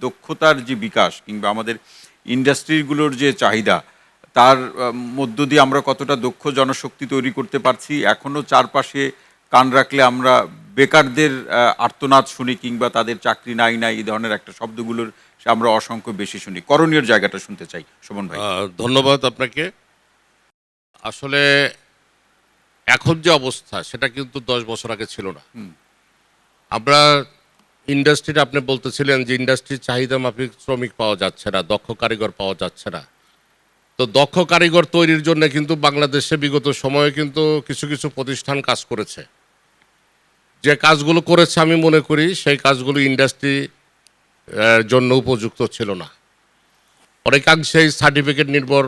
দক্ষতার যে বিকাশ কিংবা আমাদের ইন্ডাস্ট্রিগুলোর যে চাহিদা তার মধ্য দিয়ে আমরা কতটা দক্ষ জনশক্তি তৈরি করতে পারছি। এখনো চারপাশে কান রাখলে আমরা বেকারদের আর্তনাদ শুনি কিংবা তাদের চাকরি নাই নাই এই ধরনের একটা শব্দগুলোর আমরা অসংখ্য বেশি শুনি। করণীয় জায়গাটা শুনতে চাই শোভন ভাই। ধন্যবাদ আপনাকে। আসলে এখন যে অবস্থা সেটা কিন্তু 10 বছর আগে ছিল না। আমরা ইন্ডাস্ট্রিটা আপনি বলতেছিলেন যে ইন্ডাস্ট্রির চাহিদা মাফিক শ্রমিক পাওয়া যাচ্ছে না, দক্ষ কারিগর পাওয়া যাচ্ছে না। তো দক্ষ কারিগর তৈরির জন্য কিন্তু বাংলাদেশে বিগত সময়ে কিন্তু কিছু কিছু প্রতিষ্ঠান কাজ করেছে। যে কাজগুলো করেছে আমি মনে করি সেই কাজগুলো ইন্ডাস্ট্রি জন্য উপযুক্ত ছিল না। অনেকাংশেই সার্টিফিকেট নির্ভর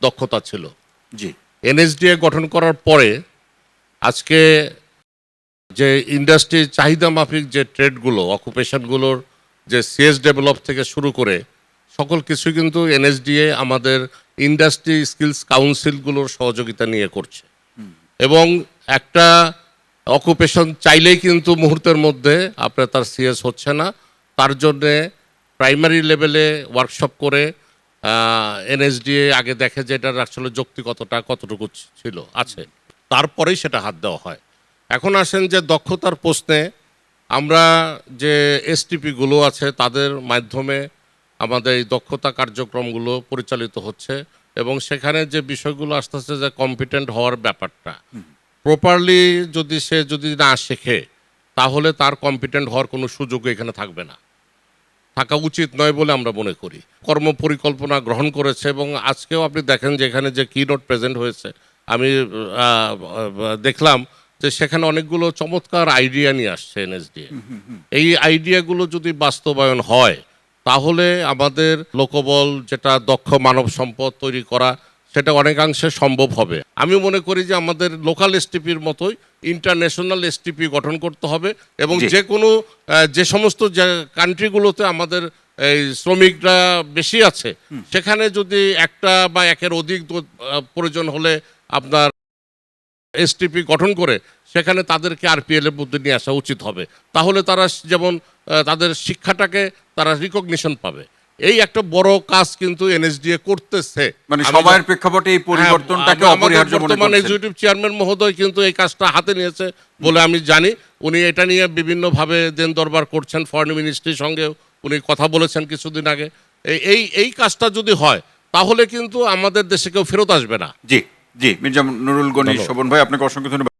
দক্ষতা ছিল। জি, এনএসডিএ গঠন করার পরে আজকে যে ইন্ডাস্ট্রির চাহিদা মাফিক যে ট্রেডগুলো, অকুপেশনগুলোর যে সিএস ডেভেলপ থেকে শুরু করে সকল কিছু কিন্তু এনএসডিএ আমাদের ইন্ডাস্ট্রি স্কিলস কাউন্সিলগুলোর সহযোগিতা নিয়ে করছে। এবং একটা অকুপেশন চাইলেই কিন্তু মুহূর্তের মধ্যে আপনার তার সিএস হচ্ছে না। তার জন্যে প্রাইমারি লেভেলে ওয়ার্কশপ করে এনএসডিএ আগে দেখে যে এটার আসলে যৌক্তিকতাটা কতটুকু ছিল আছে, তারপরেই সেটা হাত দেওয়া হয়। এখন আসেন যে দক্ষতার প্রশ্নে আমরা যে এসটিপিগুলো আছে তাদের মাধ্যমে আমাদের এই দক্ষতা কার্যক্রমগুলো পরিচালিত হচ্ছে এবং সেখানে যে বিষয়গুলো আসতেছে যে কম্পিটেন্ট হওয়ার ব্যাপারটা প্রপারলি যদি না শেখে তাহলে তার কম্পিটেন্ট হওয়ার কোনো সুযোগ এখানে থাকবে না, থাকা উচিত নয় বলে আমরা মনে করি। কর্ম পরিকল্পনা গ্রহণ করেছে এবং আজকেও আপনি দেখেন যে এখানে যে কিনোট প্রেজেন্ট হয়েছে আমি দেখলাম যে সেখানে অনেকগুলো চমৎকার আইডিয়া নিয়ে আসছে এনএসডিএ। এই আইডিয়াগুলো যদি বাস্তবায়ন হয় তাহলে আমাদের লোকবল যেটা দক্ষ মানব সম্পদ তৈরি করা সেটা অনেকাংশে সম্ভব হবে। আমি মনে করি যে আমাদের লোকাল এসটিপির মতোই ইন্টারন্যাশনাল এসটিপি গঠন করতে হবে এবং যে কোনো যে সমস্ত কান্ট্রিগুলোতে আমাদের এই শ্রমিকরা বেশি আছে সেখানে যদি একটা বা একের অধিক প্রয়োজন হলে আপনার এসটিপি গঠন করে সেখানে তাদেরকে আরপিএল এর মধ্যে নিয়ে আসা উচিত হবে। তাহলে তারা যেমন তাদের শিক্ষাটাকে তারা রিকগনিশন পাবে। এই একটা বড় কাজ কিন্তু এনএসডিএ করতেছে। মানে সময়ের প্রেক্ষাপটে এই পরিবর্তনটাকে অপরিহার্য মনে করছেন। বর্তমান এক্সিকিউটিভ চেয়ারম্যান মহোদয় কিন্তু এই কাজটা হাতে নিয়েছে বলে আমি জানি। উনি এটা নিয়ে বিভিন্নভাবে দেন দরবার করছেন, ফরেন মিনিস্ট্রির সঙ্গে উনি কথা বলেছেন কিছুদিন আগে। এই কাজটা যদি হয় তাহলে কিন্তু আমাদের দেশে কেউ ফেরত আসবে না। জি জি, মির্জা নুরুল গনি শোভন ভাই আপনাকে অসংখ্য ধন্যবাদ।